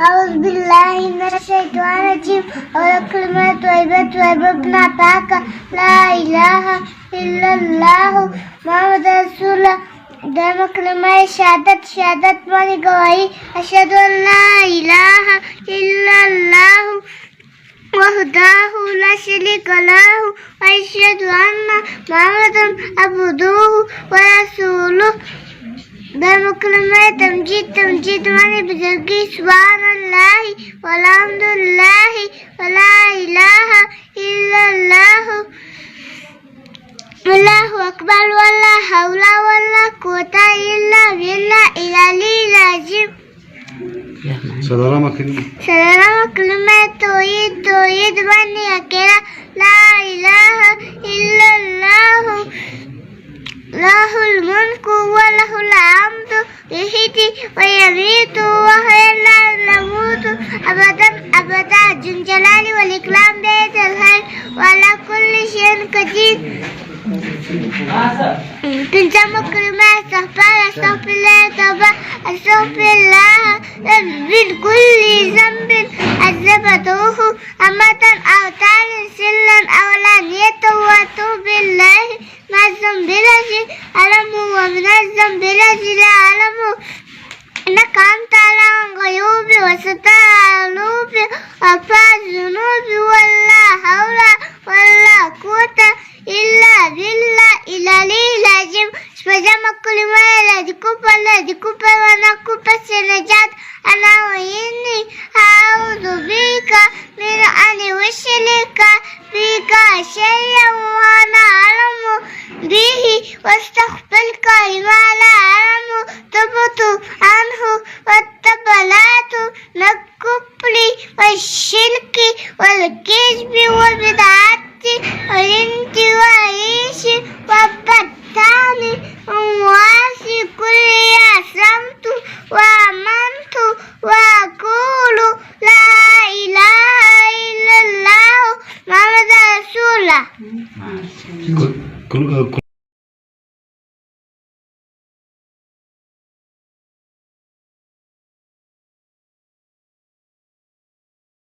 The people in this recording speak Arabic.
أعوذ بالله من الشيطان الرجيم وكلمة طيبة نطاق لا إله إلا الله محمد رسول الله دائما كلمة شهادت ماني گواہی أشهد أن لا إله إلا الله وحده لا شريك له وأشهد أن محمدا عبده ورسوله دائما كلمة تمجيد ماني بزرگی سبحان الله والحمد لله ولا إله إلا الله الله أكبر ولا حول ولا قوة إلا بالله العلي العظيم سلام كلمة توحيد بني أكيرا لا إله إلا الله له الملك وله الحمد يحيي ويميت وهو لا يموت أبدا ذو الجلال والإكرام بيد الخير وعلى كل شيء قدير تنجم كلمة أستغفر الله من كل ذنب أذنبته أمدا أو تارا سرا أو علانية وأتوب إليه من الذنب الذي أعلمه ومن الذنب الذي لا أعلمه إنك أنت علام الغيوب وستر العيوب وغفار الذنوب ولا حول ولا قوة إلا بالله العلي العظيم سبحان كل ما الذي كبر ونكبر سنجات أنا وإني أعوذ بك من أن أشرك بك شيئا وأنا أعلم به واستغفرك لما لا أعلم تبت عنه واتبعت من الكفر والشرك والكذب والبدعة والانتواء والبهتان ومعاصي كل أسلمت وآمنت وأقول لا إله إلا الله محمد رسول الله